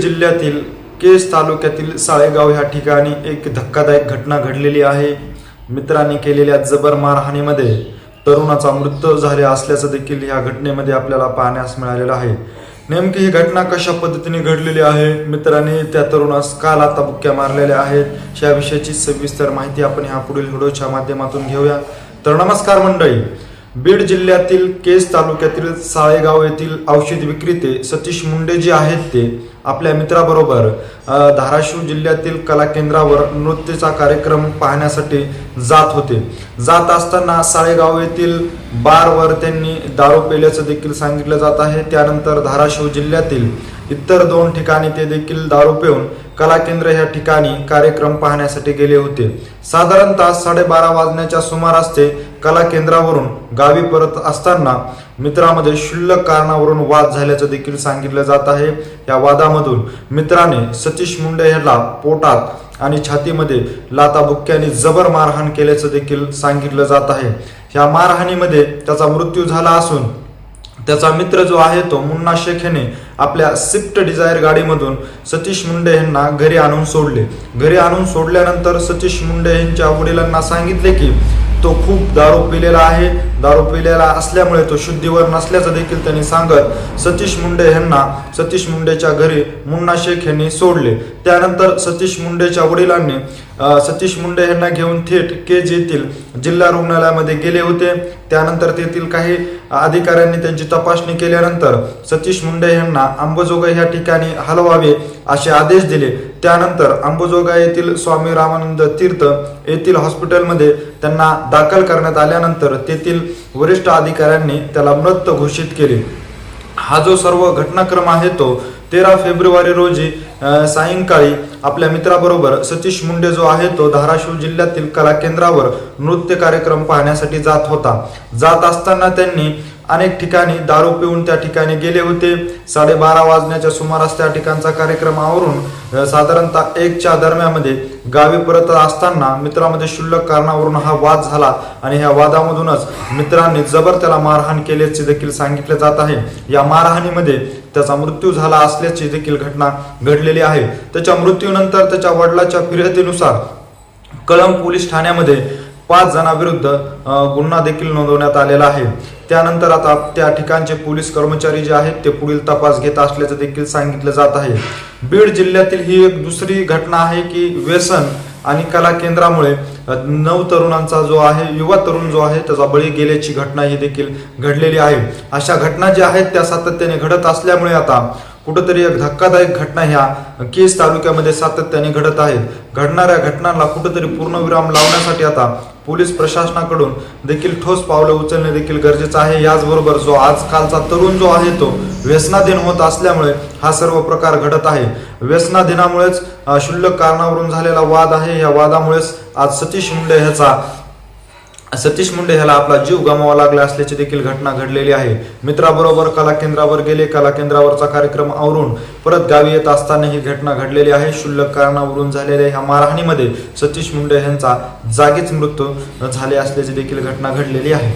जिल्ह्यातील केज तालुक्यातील साळेगाव ह्या ठिकाणी एक धक्कादायक घटना घडलेली आहे। मित्रांनी केलेल्या जबर मारहाणीमध्ये तरुणाचा मृत्यू झाला असल्याचं देखील या घटनेमध्ये आपल्याला पाहण्यास मिळालेलं आहे। नेमकी ही घटना कशा पद्धतीने घडलेली आहे, मित्रांनी त्या तरुणास का लाथाबुक्क्या मारलेल्या आहेत, याविषयीची सविस्तर माहिती आपण ह्या पुढील व्हिडिओच्या माध्यमातून घेऊया। तर नमस्कार मंडळी, बीड जिल्ह्यातील केज तालुक्यातील साळेगाव येथील औषध विक्रेते सतीश मुंडे जे आहेत ते आपल्या मित्राबरोबर धाराशिव जिल्ह्यातील कला केंद्रावर नृत्याचा कार्यक्रम पाहण्यासाठी जात होते। जात असताना साळेगाव येथील बारवर त्यांनी दारू पिल्याचं देखील सांगितलं जात आहे। त्यानंतर धाराशिव जिल्ह्यातील इतर 2 ठिकाणी ते देखील दारू पिऊन कला केंद्र या ठिकाणी कार्यक्रम पाहण्यासाठी गेले होते। साधारणतः 12:30 वाजण्याच्या सुमारास ते कला केंद्रावरून गावी परत असताना मित्रामध्ये क्षुल्लक कारणावरून वाद झाल्याचं देखील सांगितलं जात आहे। या वादामधून मित्राने सतीश मुंडे याला पोटात आणि छातीमध्ये लाथाबुक्क्याने जबर मारहाण केल्याचं देखील सांगितलं जात आहे। या मारहाणीमध्ये त्याचा मृत्यू झाला असून त्याचा मित्र जो आहे तो मुन्ना शेख याने आपल्या स्विफ्ट डिझायर गाडीमधून सतीश मुंडे यांना घरी आणून सोडले। घरी आणून सोडल्यानंतर सतीश मुंडे यांच्या वडिलांना सांगितले की तो खूप दारू पिलेला आहे, दारू पिलेला असल्यामुळे तो शुद्धीवर नसल्याचं देखील त्यांनी सांगत सतीश मुंडे यांना सतीश मुंडेच्या घरी मुन्ना शेख यांनी सोडले। त्यानंतर सतीश मुंडेच्या वडिलांनी सतीश मुंडे यांना घेऊन थेट केज येथील जिल्हा रुग्णालयामध्ये गेले होते। त्यानंतर तेथील काही अधिकाऱ्यांनी त्यांची तपासणी केल्यानंतर सतीश मुंडे यांना अंबाजोगाई या ठिकाणी हलवावे असे आदेश दिले। त्यानंतर अंबाजोगाई येथील स्वामी रामानंद तीर्थ येथील हॉस्पिटलमध्ये त्यांना दाखल करण्यात आल्यानंतर तेथील वरिष्ठ अधिकाऱ्यांनी त्याला मृत घोषित केले। हा जो सर्व घटनाक्रम आहे तो 13 फेब्रुवारी रोजी सायंकाळी आपल्या मित्राबरोबर सतीश मुंडे जो आहे तो धाराशिव जिल्ह्यातील कला केंद्रावर नृत्य कार्यक्रम पाहण्यासाठी जात होता। जात असताना त्यांनी अनेक ठिकाणी दारू पिऊन त्या ठिकाणी गेले होते। 12:30 वाजण्याच्या सुमारास त्या ठिकाणचा कार्यक्रम आवरून साधारणतः 1च्या दरम्यानमध्ये गावी परत असताना मित्रामध्ये क्षुल्लक कारणावरून हा वाद झाला आणि ह्या वादामधूनच मित्रांनी जबर त्याला मारहाण केल्याचे देखील सांगितले जात आहे। या मारहाणीमध्ये त्याचा मृत्यू झाला असल्याची देखील घटना घडलेली आहे। त्याच्या मृत्यूनंतर त्याच्या वडिलांच्या फिर्यादीनुसार कळंब पोलीस ठाण्यामध्ये 5 जणांविरुद्ध गुन्हा देखील नोंदवण्यात आलेला आहे। त्यानंतर आता त्या ठिकाणचे पोलीस कर्मचारी जे आहेत ते पुढील तपास घेत असल्याचं देखील सांगितलं जात आहे। बीड जिल्ह्यातील ही एक दुसरी घटना आहे की व्यसन आणि कला केंद्रामुळे 9 तरुणांचा जो आहे युवा तरुण जो आहे त्याचा बळी गेल्याची घटना ही देखील घडलेली आहे। अशा घटना ज्या आहेत त्या सातत्याने घडत असल्यामुळे आता कुठेतरी एक धक्कादायक घटना ह्या केज तालुक्यामध्ये सातत्याने घडत आहेत। घडणाऱ्या घटनांना कुठेतरी पूर्णविराम लावण्यासाठी आता पोलीस प्रशासनाकडून देखील ठोस पावलं उचलणे देखील गरजेचं आहे। याचबरोबर जो आजकालचा तरुण जो आहे तो व्यसनाधीन होत असल्यामुळे हा सर्व प्रकार घडत आहे। व्यसनाधीनामुळेच क्षुल्लक कारणावरून झालेला वाद आहे। या वादामुळेच आज सतीश मुंडे ह्याला आपला जीव गमावा लागला असल्याची देखील घटना घडलेली आहे। मित्राबरोबर कला केंद्रावर गेले, कला केंद्रावरचा कार्यक्रम आवरून परत गावी येत असताना ही घटना घडलेली आहे। क्षुल्लक कारणावरून झालेल्या ह्या मारहाणीमध्ये सतीश मुंडे यांचा जागीच मृत्यू झाले असल्याची देखील घटना घडलेली आहे।